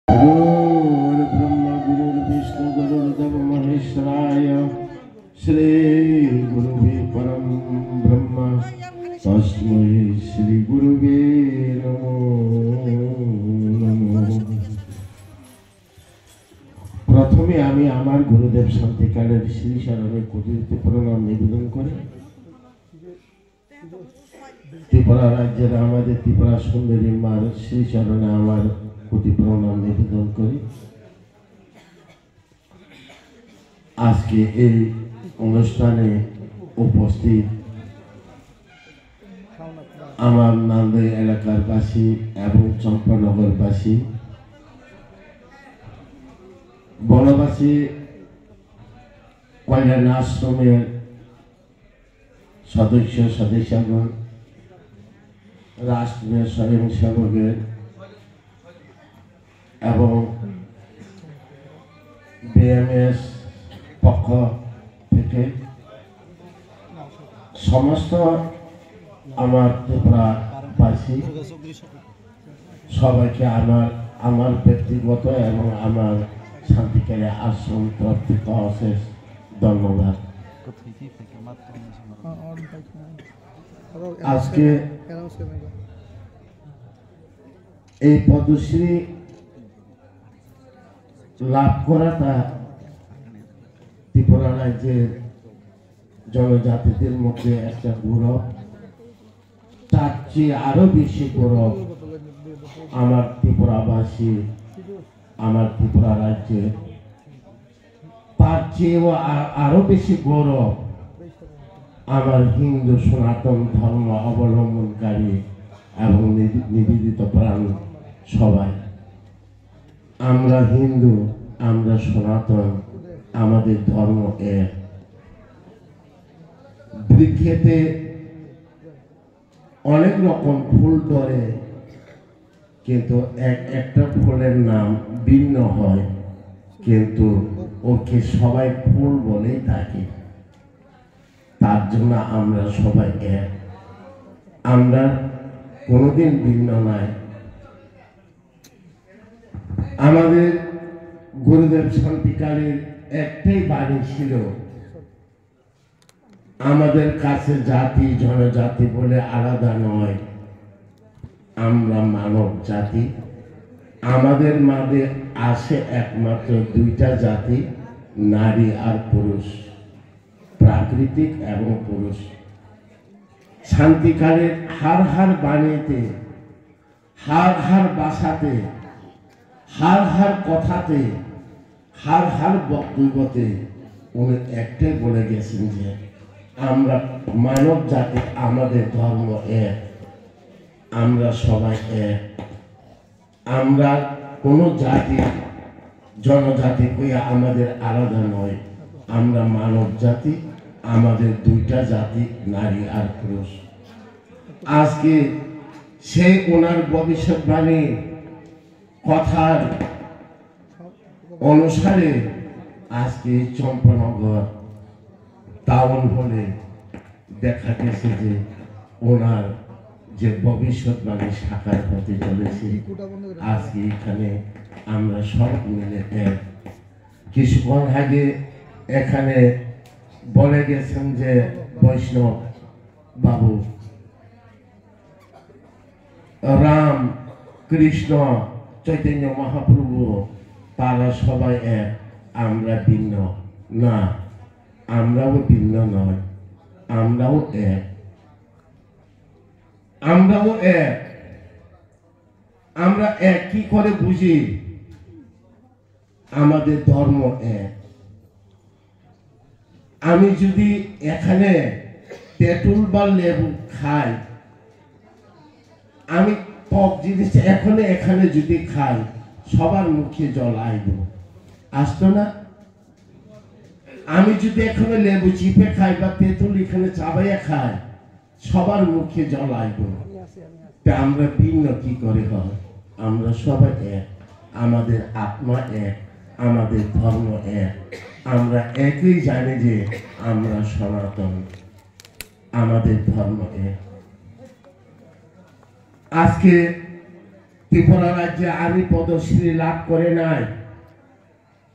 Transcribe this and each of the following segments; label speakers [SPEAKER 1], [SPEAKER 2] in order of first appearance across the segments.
[SPEAKER 1] गुरुर्ब्रह्मा गुरुर्विष्णु गुरुर्देवो महेश्वराय श्री गुरुवे परम ब्रह्म तस्मै श्री गुरुवे नमो नमो। प्रथमे आमी आमार गुरुदेव शांतिकालेर श्री चरणे कोटिते प्रणाम निवेदन करी त्रिपुरा राज्येर आमादेर त्रिपुरा सुंदरी मार श्री चरणे आमार कोटि प्रणाम निवेदन करी। आज के এই অনুষ্ঠানে উপস্থিত আমার নান্দাই এলাকার বাসী এবং চম্পানগর বাসী বনবাসী কল্যাণ আশ্রমের সদস্য সদস্যগণ রাষ্ট্রীয় স্বয়ংসেবকের এবং বিএমএস পক্ষ থেকে সমস্ত আমার ত্রিপুরাবাসী সবাইকে আমার ব্যক্তিগত এবং আমার শান্তিকালী আশ্রম তরফ থেকে অশেষ ধন্যবাদ। আজকে এই পদ্মশ্রী লাভ করাটা ত্রিপুরা রাজ্যের জনজাতিদের মধ্যে একটা গৌরব, তার চেয়ে আরো বেশি গৌরব আমার ত্রিপুরাবাসী, আমার ত্রিপুরা রাজ্যে, তার চেয়েও আরো বেশি গৌরব আমার হিন্দু সনাতন ধর্ম অবলম্বনকারী এবং নিবেদিত প্রাণ সবাই। আমরা হিন্দু, আমরা সনাতন, আমাদের ধর্ম এক। বৃক্ষেতে অনেক রকম ফুল ধরে, কিন্তু একটা ফুলের নাম ভিন্ন হয়, কিন্তু ওকে সবাই ফুল বলেই থাকে। তার জন্য আমরা সবাই এক, আমরা কোনোদিন ভিন্ন নাই। আমাদের গুরুদেব শান্তিকালের একটাই বাণী ছিল, আমাদের কাছে জাতি জনজাতি বলে আলাদা নয়, আমরা মানব জাতি। আমাদের মাঝে আসে একমাত্র দুইটা জাতি, নারী আর পুরুষ, প্রাকৃতিক এবং পুরুষ। শান্তিকালের হার হার বাণীতে, হার হার ভাষাতে, হার হার কথাতে, হার হার বক্তব্যতে উনি একটাই বলে গেছেন যে আমরা মানব জাতি, আমাদের ধর্ম এক, আমরা সবাই এক। আমরা কোনো জাতি জনজাতি হয়ে আমাদের আলাদা নয়, আমরা মানব জাতি, আমাদের দুইটা জাতি, নারী আর পুরুষ। আজকে সেই ওনার ভবিষ্যৎবাণী কথার অনুসারে আজকে চম্পানগর টাউন হলে দেখা গেছে যে ওনার যে ভবিষ্যৎবাণী সাকার হতে চলেছে। আজকে এখানে আমরা সব মিলে এক। কিছুক্ষণ আগে এখানে বলে গেছেন যে বৈষ্ণব বাবু, রাম কৃষ্ণ চৈতন্য মহাপ্রভু তারা সবাই এক, আমরা ভিন্ন না, আমরাও ভিন্ন নয়, আমরাও এক, আমরাও এক। আমরা এক কি করে বুঝি? আমাদের ধর্ম এক। আমি যদি এখানে তেঁতুল বা লেবু খাই, আমি টক জিনিস এখানে যদি খাই, সবার মুখে জল আইব, আসতো না? আমি যদি এখানে লেবু চিপে খাই বা তেঁতুল এখানে চাবাইয়া খাই, সবার মুখে জল আইব। আমরা ভিন্ন কি করে হয়? আমরা সবাই এক, আমাদের আত্মা এক, আমাদের ধর্ম এক। আমরা একই জানি যে আমরা সনাতন, আমাদের ধর্ম এক। আজকে ত্রিপুরা রাজ্যে আমি পদশ্রী লাভ করে নাই,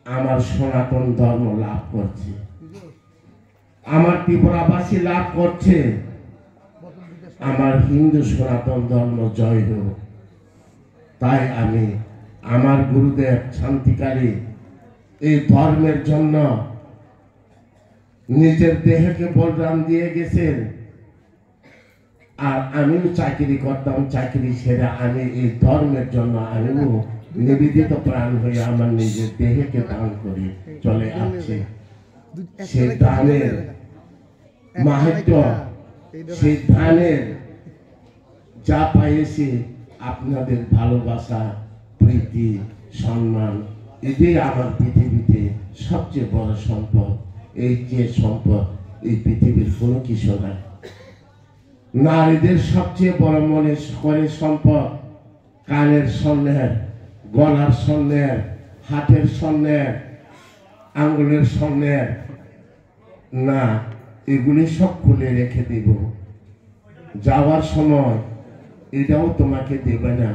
[SPEAKER 1] আমার সনাতন ধর্ম লাভ করছে, আমার ত্রিপুরাবাসী লাভ করছে, আমার হিন্দু সনাতন ধর্ম জয় হোক। তাই আমি আমার গুরুদেব শান্তিকারী এই ধর্মের জন্য নিজের দেহকে বলরাম দিয়ে গেছেন। আর আমিও চাকরি করতাম, চাকরি সেরে আমি এই ধর্মের জন্য আমিও নিবেদিত প্রাণ হয়ে আমার নিজের দেহকে দান করে চলে আসছে। সেই দানের মাহাত্ম্য, সেই দানের যা পাইছি আপনাদের ভালোবাসা, প্রীতি, সম্মান, এটাই আমার পৃথিবীতে সবচেয়ে বড় সম্পদ। এই যে সম্পদ এই পৃথিবীর কোনো কিছু নাই। নারীদের সবচেয়ে বড় মনে করে সম্পদ কানের স্বর্ণের, গলার স্বর্ণের, হাতের স্বর্ণের, আঙ্গুলের স্বর্ণের না, এগুলি সব খুলে রেখে দিব। যাওয়ার সময় এটাও তোমাকে দেবে না।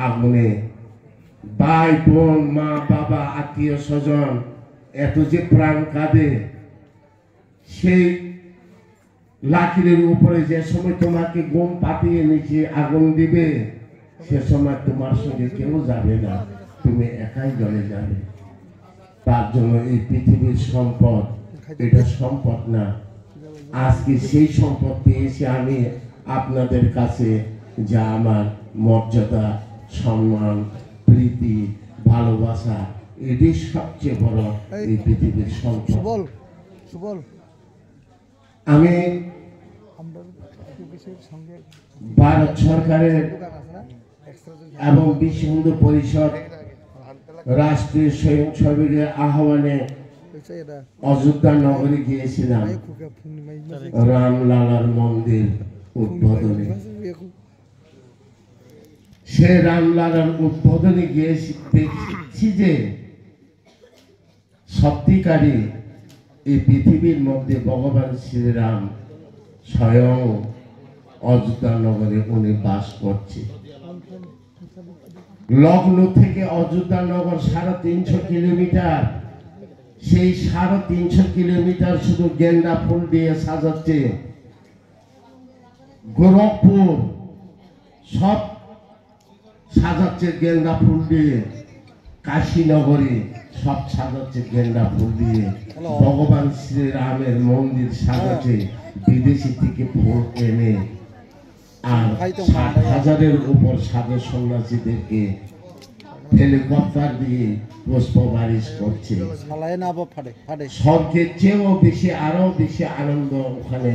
[SPEAKER 1] আগুনে ভাই বোন, মা বাবা, আত্মীয় স্বজন এত যে প্রাণ কাঁদে, সেই লাকিরের উপরে যে সময় তোমাকে গম পাতিয়ে নিচে আগুন দিবে, সে সময় তোমার সঙ্গে কেউ যাবে না, তুমি একাই জ্বলে যাবে। তার জন্য এই পৃথিবীর সম্পদ এটা সম্পদ না। আজকে সেই সম্পদ পেয়েছি আমি আপনাদের কাছে, যা আমার মর্যাদা, সম্মান, প্রীতি, ভালোবাসা, এটি সবচেয়ে বড় এই পৃথিবীর সম্পদ। আমি ভারত সরকারের এবং বিশ্ব হিন্দু পরিষদ রাষ্ট্রীয় স্বয়ংসেবকের আহ্বানে অযোধ্যা নগরী গিয়েছিলাম রামলালার মন্দির উদ্বোধনে। সে রামলালার উদ্বোধনে গিয়েছি, দেখছি যে সত্যিকারী এই পৃথিবীর মধ্যে ভগবান শ্রীরাম স্বয়ং অযোধ্যা নগরে উনি বাস করছে। লখনৌ থেকে অযোধ্যা নগর 350 কিলোমিটার। সেই 350 কিলোমিটার শুধু গেন্দা ফুল দিয়ে সাজাচ্ছে। গোরখপুর সব সাজাচ্ছে গেন্দা ফুল দিয়ে, কাশীনগরে সব সাজাচ্ছে গেন্দা ফুল দিয়ে, ভগবান শ্রীরামের মন্দির সাজাচ্ছে বিদেশি থেকে ফুল এনে। আর 60,000-এর উপর সাধু সন্ন্যাসীদেরকে হেলিকপ্টার দিয়ে পুষ্প বারিশ করছে। স্বর্গের চেয়েও বেশি, আরো বেশি আনন্দ ওখানে।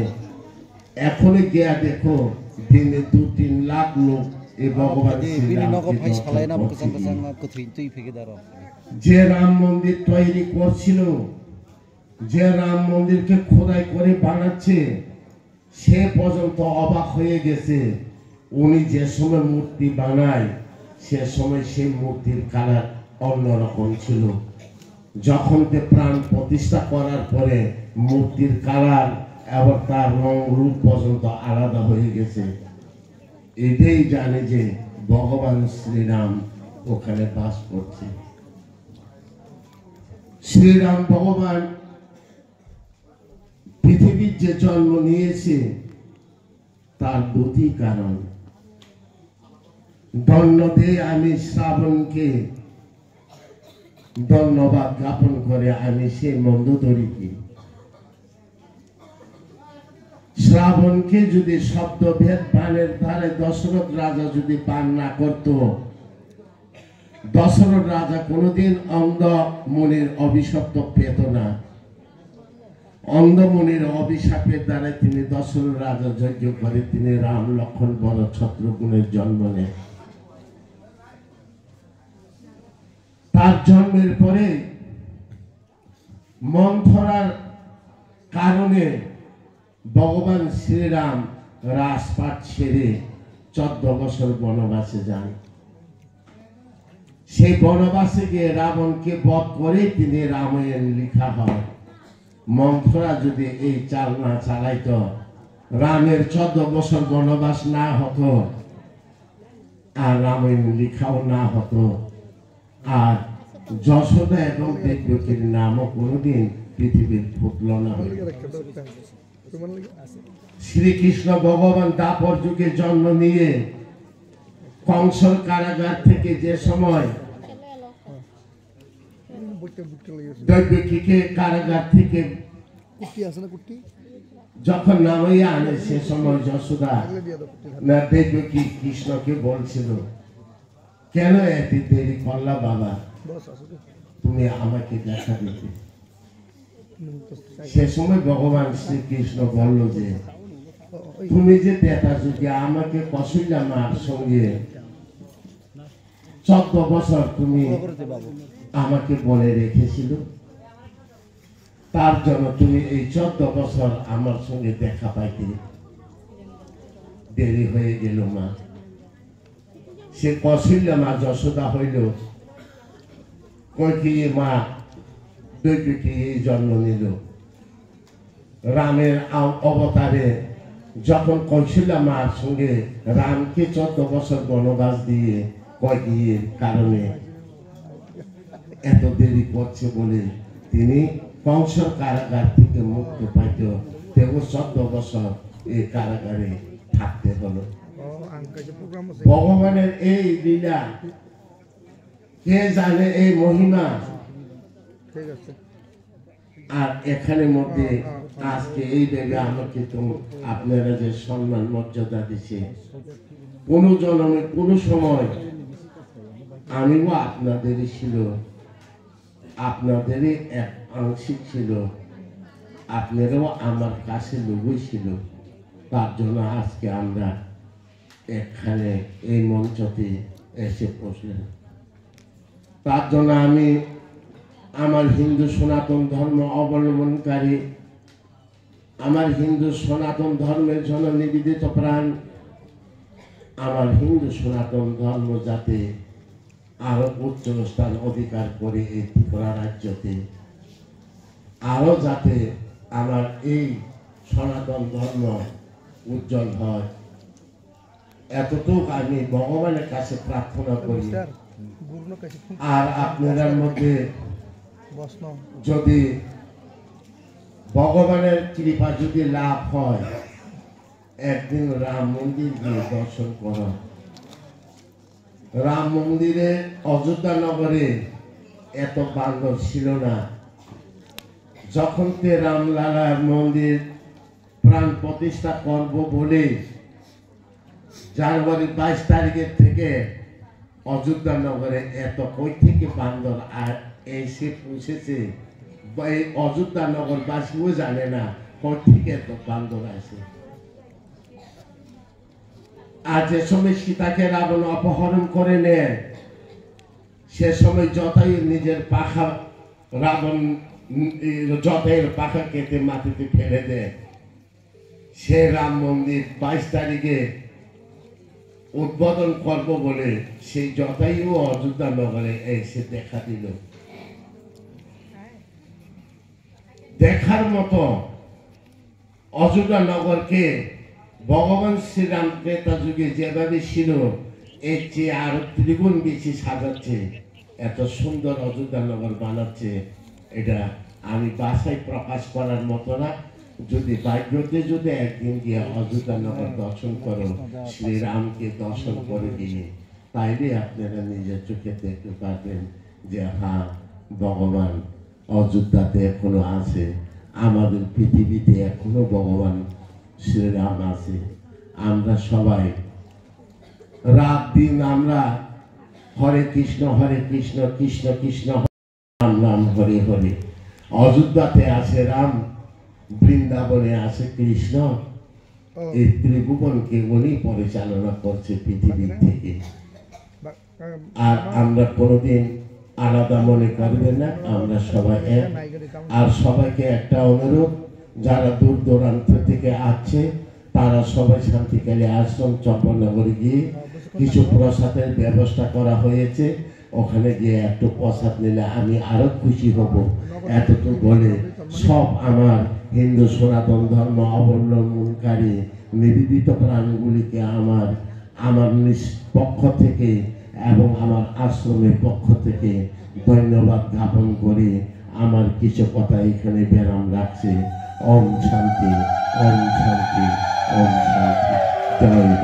[SPEAKER 1] এখনই গিয়া দেখো, দিনে 2-3 লাখ লোক এই ভগবান যে রাম মন্দির তৈরি করছিল, যে রাম মন্দিরকে খোদাই করে বানাচ্ছে, সে পর্যন্ত অবাক হয়ে গেছে। উনি যে সময় মূর্তি বানায়, সে সময় সেই মূর্তির কালার অন্যরকম ছিল। যখন প্রাণ প্রতিষ্ঠা করার পরে মূর্তির কালার এবং তার রং রূপ পর্যন্ত আলাদা হয়ে গেছে। এটাই জানে যে ভগবান শ্রীরাম ওখানে বাস করছে। শ্রীরাম ভগবান পৃথিবীর যে জন্ম নিয়েছে তার 2টি কারণ। ধন্যবাদ, আমি শ্রাবণকে ধন্যবাদ জ্ঞাপন করে আমি সেই মন্দোদরীকে, শ্রাবণকে যদি শব্দভেদ প্রাণের ধারে দশরথ রাজা যদি পান না করত, দশরথ রাজা কোনোদিন অন্ধ মনের অভিশপ্ত পেত না। অন্ধমনির অভিশাপের দ্বারা তিনি দশরথ রাজা যজ্ঞ করে তিনি রাম, লক্ষ্মণ, ভরত, শত্রুঘ্নের জন্ম নেন। তার জন্মের পরে মন্থরার কারণে ভগবান শ্রীরাম রাজপাট ছেড়ে 14 বছর বনবাসে যান। সেই বনবাসে গিয়ে রাবণকে বধ করে তিনি রামায়ণ লেখা হয়। মন্থরা যদি এই চাল না চালাইতো, রামের 14 বছর বনবাস না হতো, আর রামায়ণ লেখাও না হতো, আর যশোদা এবং দেবকীর নামও কোনোদিন পৃথিবীর ফুটল না। শ্রীকৃষ্ণ ভগবান দাপর যুগে জন্ম নিয়ে কংসর কারাগার থেকে যে সময় দৈবকীকে কারাগার থেকে যখন নামাইয়া আনে, সে সময় যশোদা না দেবকী কৃষ্ণকে বলছিল, কেন এত দেরি করলা বাবা, তুমি আমাকে দেখা দিতে। সে সময় ভগবান শ্রীকৃষ্ণ বলল যে, তুমি যে তেতা যুগে আমাকে কৌশল্যা মার সঙ্গে 14 বছর তুমি আমাকে বলে রেখেছিল, তার জন্য তুমি এই 14 বছর আমার সঙ্গে দেখা পাইতে দেরি হয়ে গেল মা। সে কৌশল্যা মা যশোদা হইল কৈকেয়ী মা দৈবকী জন্ম নিল। রামের অবতারে যখন কৌশল্যা মার সঙ্গে রামকে 14 বছর বনবাস দিয়ে কৈকেয়ীর কারণে এত দেরি করছে বলে তিনি কংসর কারাগার থেকে মুক্তি পাইত, তেও 14 বছর এই কারাগারে থাকতে হলো। ভগবানের এই লীলা কে জানে, এই মহিমা। আর এখানে মধ্যে আজকে এই জায়গা আমাকে তো আপনারা যে সম্মান মর্যাদা দিচ্ছে, কোন জন্মে কোন সময় আমিও আপনাদেরই ছিল, আপনাদেরই এক আংশিক ছিল, আপনারাও আমার কাছে লোকই ছিল। তার জন্য আজকে আমরা এখানে এই মঞ্চতে এসে বসলেন। তার জন্য আমি আমার হিন্দু সনাতন ধর্ম অবলম্বনকারী, আমার হিন্দু সনাতন ধর্মের জন্য নিবেদিত প্রাণ, আমার হিন্দু সনাতন ধর্ম যাতে আরো উচ্চ স্থান অধিকার করে এই ত্রিপুরা রাজ্যতে, আরো যাতে আমার এই সনাতন ধর্ম উজ্জ্বল হয়, এতটুকু আমি ভগবানের কাছে প্রার্থনা করি। আর আপনাদের মধ্যে যদি ভগবানের কৃপা যদি লাভ হয়, একদিন রাম মন্দির গিয়ে দর্শন করো। রাম মন্দিরে অযোধ্যা নগরে এত বান্দর ছিল না। যখন তে রামলালার মন্দির প্রাণ প্রতিষ্ঠা করব বলে জানুয়ারি 22 তারিখের থেকে অযোধ্যা নগরে এত কই থেকে বান্দর আর এসে পৌঁছেছে, এই অযোধ্যা নগরবাসীও জানে না কই থেকে এত বান্দর আসে। আর যে সময় সীতাকে রাবণ অপহরণ করে নেয়, সে সময় যথাই নিজের পাখা, রাবণ যথাইয়ের পাখা কেটে মাটিতে ফেলে দেয়। সে রাম মন্দির 22 তারিখে উদ্বোধন করব বলে সেই যথাইও অযোধ্যা নগরে এসে দেখা দিল। দেখার মতো অযোধ্যা নগরকে ভগবান শ্রীরাম ত্রেতা যুগে যেভাবে ছিল, এর চেয়ে আরো 3 গুণ বেশি সাজাচ্ছে, এত সুন্দর অযোধ্যা নগর বানাচ্ছে। এটা আমি ভাষায় প্রকাশ করার মতো না। যদি ভাগ্যতে যদি একদিন গিয়ে অযোধ্যা নগর দর্শন করো, শ্রীরামকে দর্শন করে গিয়ে, তাইলে আপনারা নিজের চোখে দেখতে পারবেন যে হ্যাঁ, ভগবান অযোধ্যাতে এখনো আছে, আমাদের পৃথিবীতে এখনো ভগবান শ্রীরাম আছে। আমরা সবাই রাত দিন আমরা হরে কৃষ্ণ কৃষ্ণ কৃষ্ণ রাম রাম হরে হরে। অযোধ্যাতে আছে রাম, বৃন্দাবনে আছে কৃষ্ণ। এই ত্রিভুবনকে উনি পরিচালনা করছে পৃথিবীর থেকে। আর আমরা কোনোদিন আলাদা মনে করবেন না, আমরা সবাই এক। আর সবাইকে একটা অনুরোধ, যারা দূর দূরান্ত থেকে আসছে তারা সবাই শান্তিকালী আশ্রম চম্পনগরে গিয়ে কিছু প্রসাদের ব্যবস্থা করা হয়েছে, ওখানে গিয়ে একটু প্রসাদ নিলে আমি আরো খুশি হব। এতটুকু বলে সব আমার হিন্দু সনাতন ধর্ম অবলম্বনকারী নিবেদিত প্রাণগুলিকে আমার আমার পক্ষ থেকে এবং আমার আশ্রমের পক্ষ থেকে ধন্যবাদ জ্ঞাপন করে আমার কিছু কথা এখানে বিরাম রাখছি। ওম শান্তি, ওম শান্তি, ওম শান্তি। জয়